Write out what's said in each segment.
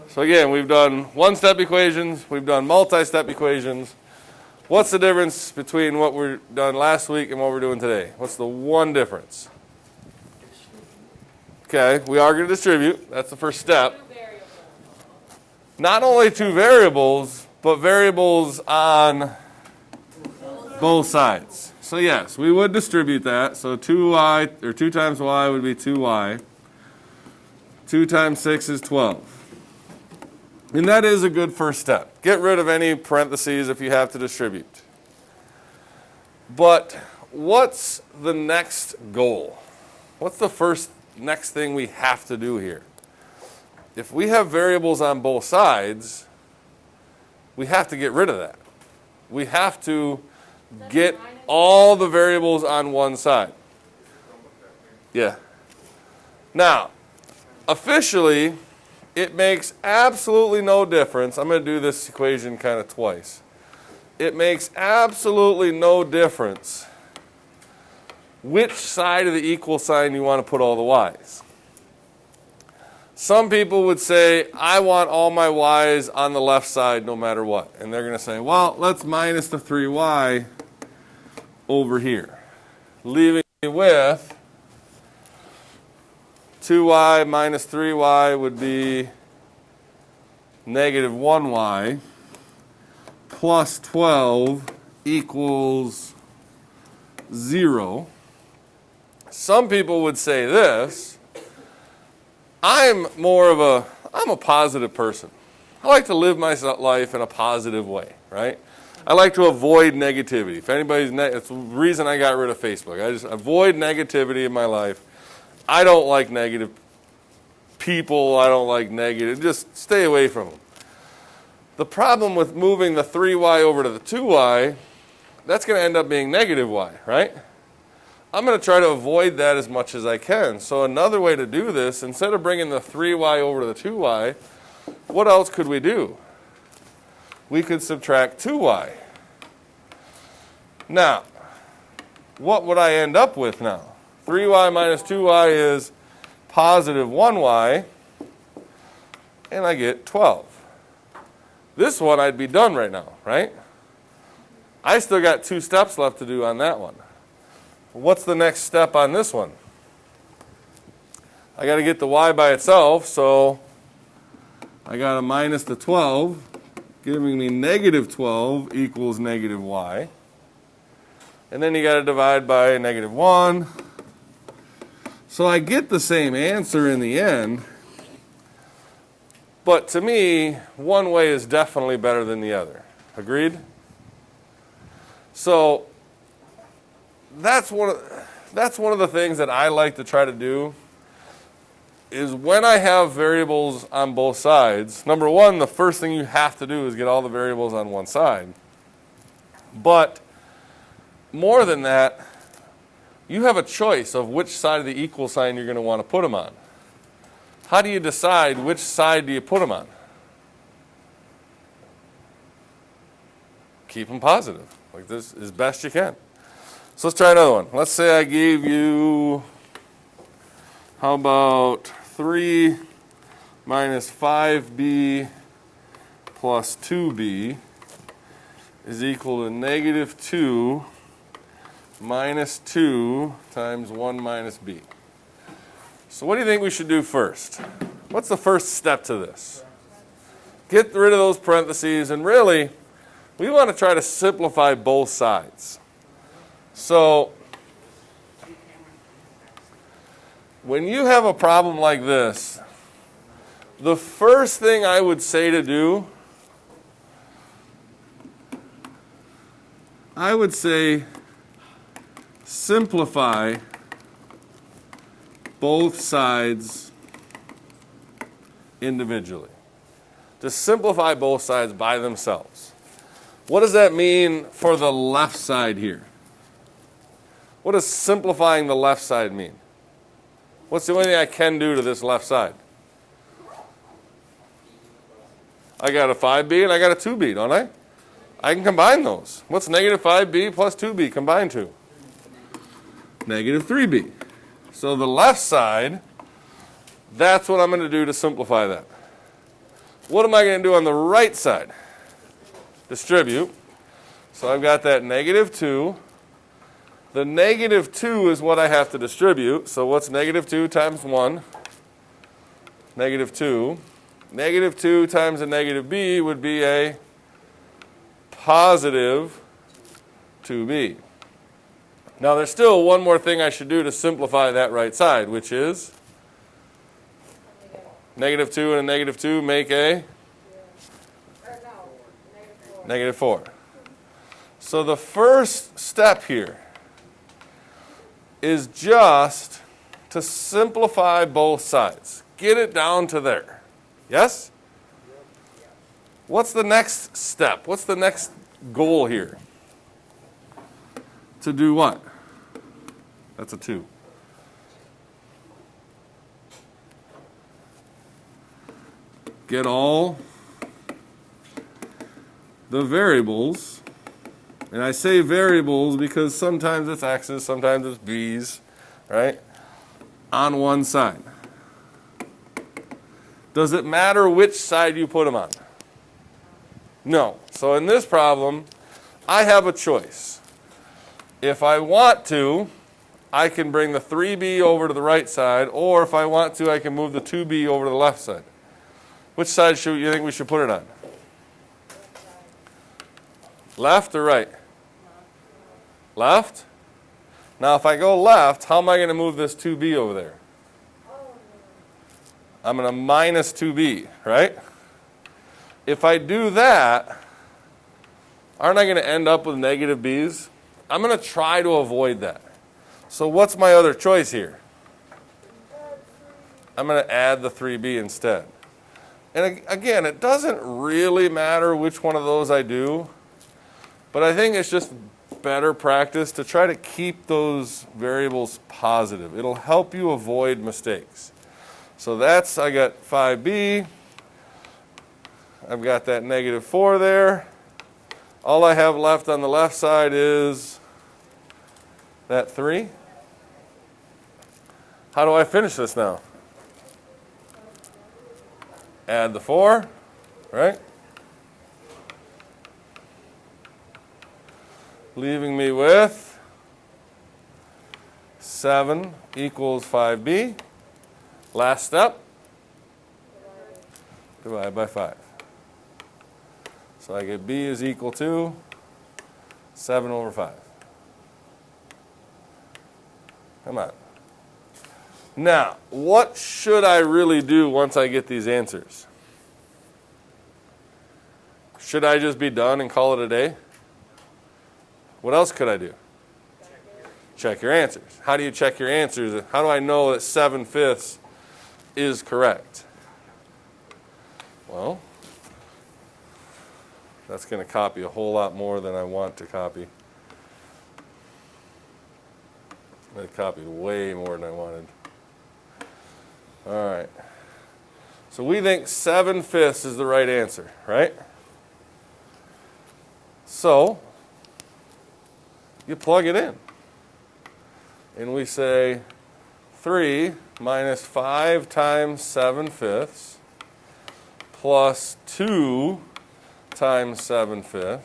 So again, we've done one-step equations, we've done multi-step equations. What's the difference between what we've done last week and what we're doing today? What's the one difference? Okay, we are going to distribute. That's the first step. Not only two variables, but variables on both sides. So yes, we would distribute that. So 2y, or 2 times y would be 2y. 2 times 6 is 12. And that is a good first step. Get rid of any parentheses if you have to distribute. But what's the next goal? What's the next thing we have to do here? If we have variables on both sides, we have to get rid of that. We have to get all the variables on one side. Yeah. Now, officially, it makes absolutely no difference. I'm going to do this equation kind of twice. It makes absolutely no difference which side of the equal sign you want to put all the y's. Some people would say, I want all my y's on the left side no matter what. And they're going to say, well, let's minus the 3y over here, leaving me with 2y minus 3y would be negative 1y plus 12 equals 0. Some people would say this. I'm a positive person. I like to live my life in a positive way, right? I like to avoid negativity. If anybody's, it's the reason I got rid of Facebook. I just avoid negativity in my life. I don't like negative people. I don't like negative. Just stay away from them. The problem with moving the 3y over to the 2y, that's going to end up being negative y, right? I'm going to try to avoid that as much as I can. So another way to do this, instead of bringing the 3y over to the 2y, what else could we do? We could subtract 2y. Now, what would I end up with now? 3y minus 2y is positive 1y, and I get 12. This one I'd be done right now, right? I still got 2 steps left to do on that one. What's the next step on this one? I got to get the y by itself, so I got to minus the 12, giving me negative 12 equals negative y. And then you got to divide by negative 1. So I get the same answer in the end, but to me, one way is definitely better than the other. Agreed? So that's one of the things that I like to try to do is when I have variables on both sides, number one, the first thing you have to do is get all the variables on one side. But more than that, you have a choice of which side of the equal sign you're going to want to put them on. How do you decide which side do you put them on? Keep them positive, like this, as best you can. So let's try another one. Let's say I gave you, how about 3 minus 5b plus 2b is equal to negative 2 minus 2 times 1 minus b. So what do you think we should do first? What's the first step to this? Get rid of those parentheses, and really, we want to try to simplify both sides. So when you have a problem like this, the first thing I would say to do, I would say simplify both sides individually. Just simplify both sides by themselves. What does that mean for the left side here? What does simplifying the left side mean? What's the only thing I can do to this left side? I got a 5b and I got a 2b, don't I? I can combine those. What's negative 5b plus 2b combined to? Negative 3b. So the left side, that's what I'm going to do to simplify that. What am I going to do on the right side? Distribute. So I've got that negative 2. The negative 2 is what I have to distribute. So what's negative 2 times 1? Negative 2. Negative 2 times a negative b would be a positive 2b. Now there's still one more thing I should do to simplify that right side, which is negative 2 and a negative 2 make a negative 4. So the first step here is just to simplify both sides. Get it down to there. Yes? What's the next step? What's the next goal here? To do what? That's a 2. Get all the variables, and I say variables because sometimes it's x's, sometimes it's b's, right, on one side. Does it matter which side you put them on? No. So in this problem, I have a choice. If I want to, I can bring the 3b over to the right side, or if I want to, I can move the 2b over to the left side. Which side should you think we should put it on? Left or right? Left? Now if I go left, how am I going to move this 2b over there? I'm going to minus 2b, right? If I do that, aren't I going to end up with negative b's? I'm going to try to avoid that. So what's my other choice here? I'm going to add the 3b instead. And again, it doesn't really matter which one of those I do, but I think it's just better practice to try to keep those variables positive. It'll help you avoid mistakes. So that's, I got 5b. I've got that negative 4 there. All I have left on the left side is that 3. How do I finish this now? Add the 4, right? Leaving me with 7 equals 5b. Last step, divide by 5. So I get b is equal to 7 over 5. Come on. Now, what should I really do once I get these answers? Should I just be done and call it a day? What else could I do? Check your answers. How do you check your answers? How do I know that 7/5 is correct? Well, that's going to copy a whole lot more than I want to copy. I copied way more than I wanted. All right. So we think 7/5 is the right answer, right? So you plug it in. And we say 3 minus 5 times 7/5 plus 2 times 7/5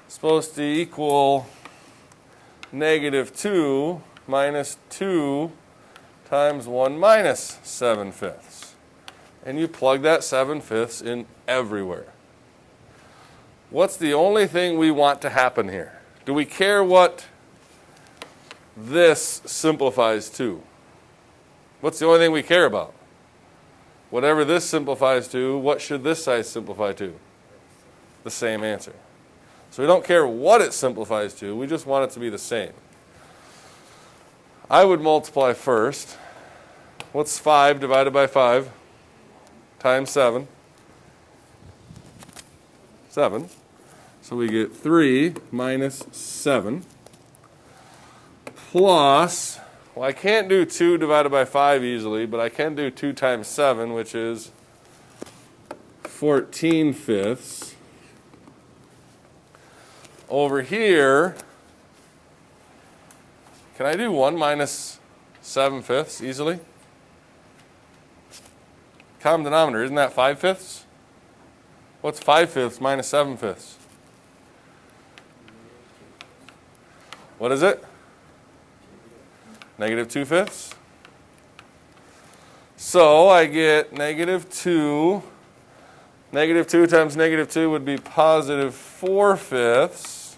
is supposed to equal negative 2 minus 2 times 1 minus 7/5. And you plug that 7/5 in everywhere. What's the only thing we want to happen here? Do we care what this simplifies to? What's the only thing we care about? Whatever this simplifies to, what should this side simplify to? The same answer. So we don't care what it simplifies to, we just want it to be the same. I would multiply first. What's 5 divided by 5? Times 7. 7. So we get 3 minus 7 plus, well, I can't do 2 divided by 5 easily, but I can do 2 times 7, which is 14/5. Over here, can I do 1 minus 7/5 easily? Common denominator, isn't that 5/5? What's 5/5 minus 7/5? What is it? Negative 2/5. So I get negative 2. Negative 2 times negative 2 would be positive 4/5.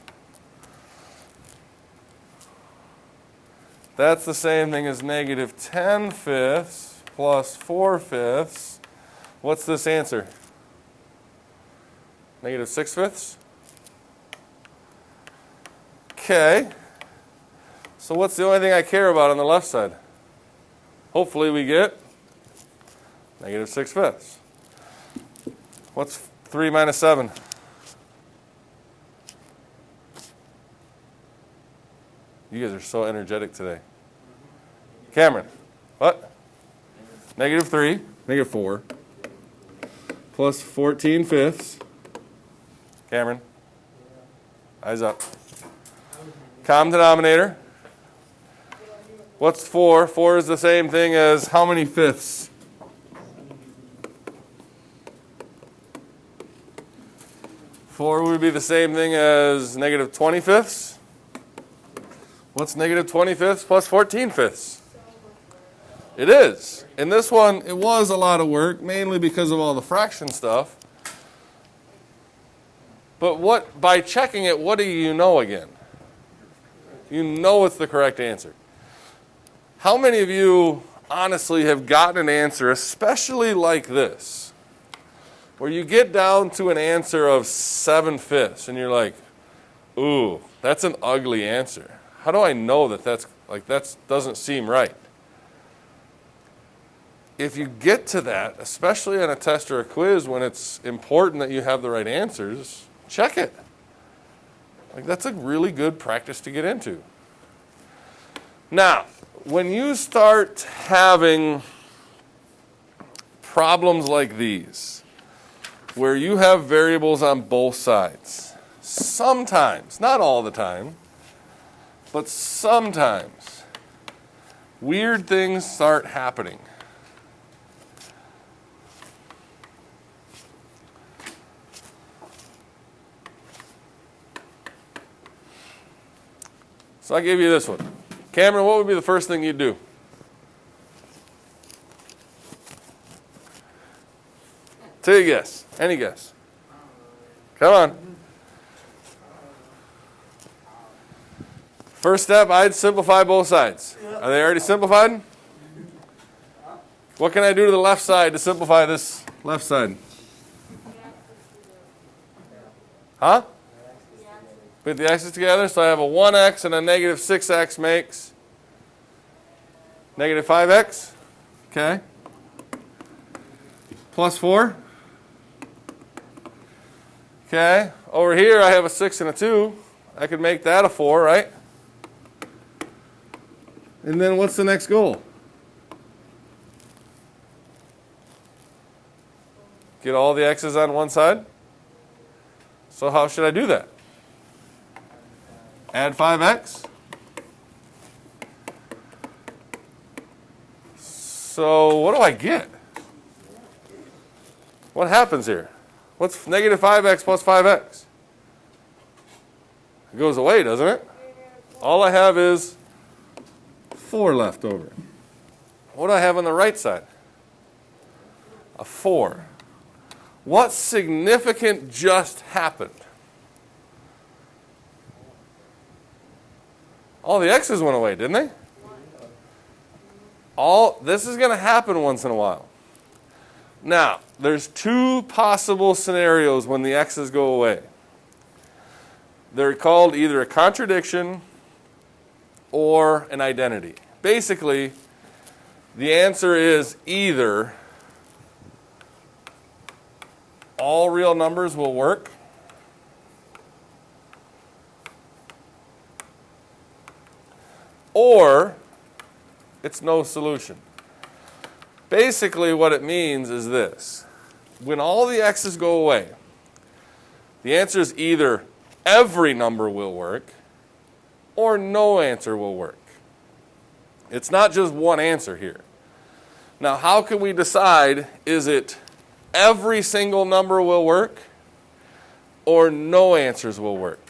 That's the same thing as negative 10/5 plus 4/5. What's this answer? Negative 6/5? Okay. So what's the only thing I care about on the left side? Hopefully we get negative 6/5. What's 3 minus 7? You guys are so energetic today. Cameron, what? Negative 3, negative 4, plus 14/5. Cameron, eyes up. Common denominator. What's 4? 4 is the same thing as how many fifths? 4 would be the same thing as negative 20/5. What's negative 20/5 plus 14/5? It is. In this one, it was a lot of work, mainly because of all the fraction stuff. But by checking it, what do you know again? You know it's the correct answer. How many of you honestly have gotten an answer, especially like this, where you get down to an answer of 7/5 and you're like, ooh, that's an ugly answer. How do I know that that doesn't seem right? If you get to that, especially on a test or a quiz when it's important that you have the right answers, check it. That's a really good practice to get into. Now, when you start having problems like these, where you have variables on both sides, sometimes, not all the time, but sometimes, weird things start happening. So I gave you this one. Cameron, what would be the first thing you'd do? Take a guess. Any guess. Come on. First step, I'd simplify both sides. Are they already simplified? What can I do to the left side to simplify this left side? Huh? Put the x's together, so I have a 1x and a negative 6x makes negative 5x. Okay. Plus 4. Okay. Over here I have a 6 and a 2. I could make that a 4, right? And then what's the next goal? Get all the x's on one side. So how should I do that? Add 5x. So what do I get? What happens here? What's negative 5x plus 5x? It goes away, doesn't it? All I have is 4 left over. What do I have on the right side? A 4. What significant just happened? All the x's went away, didn't they? This is going to happen once in a while. Now, there's 2 possible scenarios when the x's go away. They're called either a contradiction or an identity. Basically, the answer is either all real numbers will work, or it's no solution. Basically, what it means is this. When all the x's go away, the answer is either every number will work or no answer will work. It's not just one answer here. Now, how can we decide, is it every single number will work or no answers will work?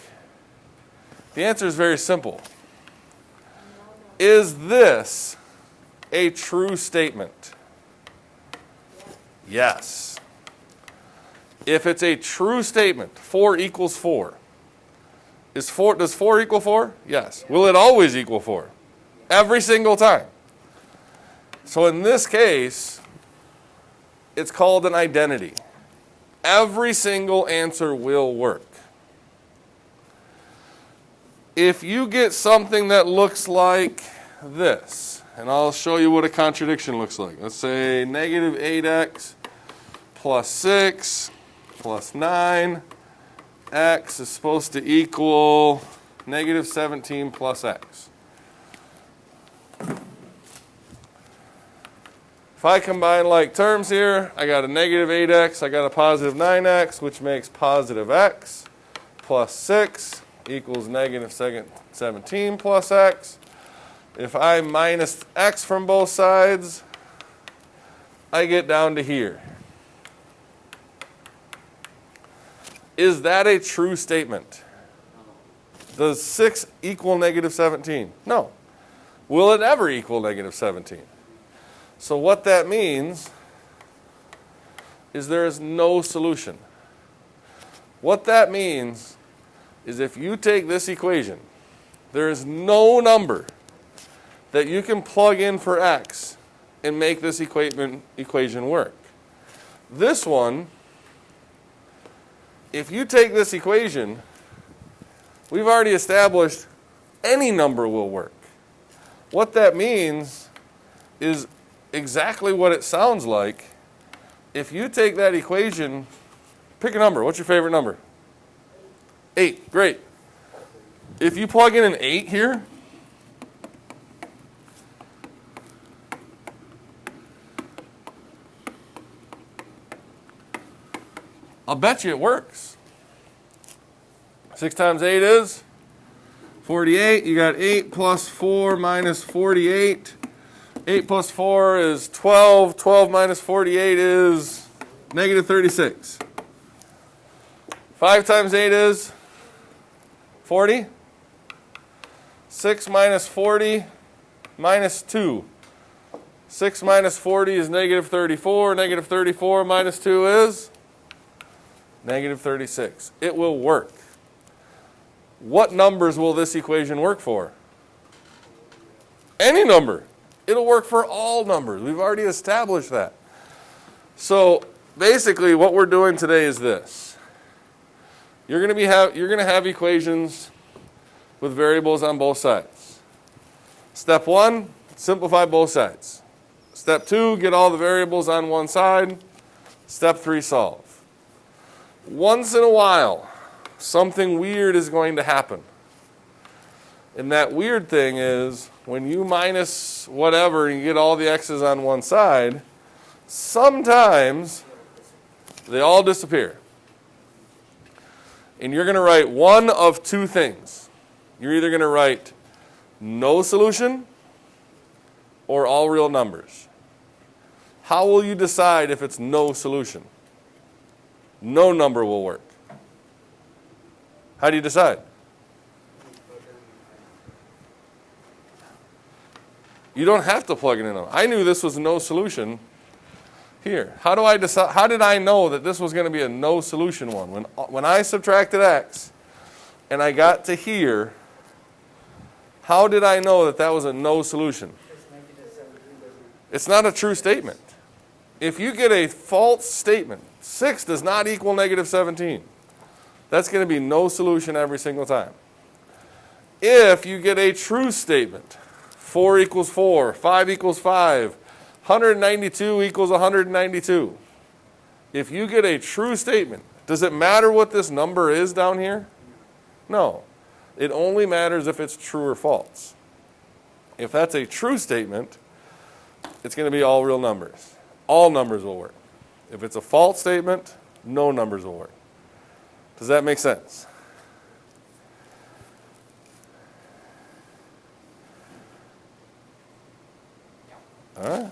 The answer is very simple. Is this a true statement? Yes. If it's a true statement, 4 equals 4. Does 4 equal 4? Yes. Will it always equal 4? Every single time. So in this case, it's called an identity. Every single answer will work. If you get something that looks like this, and I'll show you what a contradiction looks like. Let's say negative 8x plus 6 plus 9. X is supposed to equal negative 17 plus x. If I combine like terms here, I got a negative 8x, I got a positive 9x, which makes positive x plus 6 equals negative 17 plus x. If I minus x from both sides, I get down to here. Is that a true statement? Does 6 equal negative 17? No. Will it ever equal negative 17? So what that means is there is no solution. What that means is if you take this equation, there is no number that you can plug in for x and make this equation work. This one, if you take this equation, we've already established any number will work. What that means is exactly what it sounds like. If you take that equation, pick a number. What's your favorite number? 8. Great. If you plug in an 8 here, I'll bet you it works. 6 times 8 is 48. You got 8 plus 4 minus 48. 8 plus 4 is 12. 12 minus 48 is negative 36. 5 times 8 is 40. 6 minus 40 minus 2. 6 minus 40 is negative 34. Negative 34 minus 2 is negative 36. It will work. What numbers will this equation work for? Any number. It'll work for all numbers. We've already established that. So basically what we're doing today is this. You're going to have equations with variables on both sides. Step 1, simplify both sides. Step 2, get all the variables on one side. Step 3, solve. Once in a while, something weird is going to happen. And that weird thing is when you minus whatever and you get all the x's on one side, sometimes they all disappear. And you're going to write one of two things. You're either going to write no solution or all real numbers. How will you decide if it's no solution? No number will work. How do you decide? You don't have to plug it in. I knew this was no solution here. How do I decide? How did I know that this was going to be a no solution one? When I subtracted x and I got to here, how did I know that that was a no solution? It's not a true statement. If you get a false statement, 6 does not equal negative 17. That's going to be no solution every single time. If you get a true statement, 4 equals 4, 5 equals 5, 192 equals 192. If you get a true statement, does it matter what this number is down here? No. It only matters if it's true or false. If that's a true statement, it's going to be all real numbers. All numbers will work. If it's a false statement, no numbers will work. Does that make sense? All right.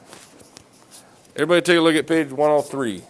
Everybody take a look at page 103.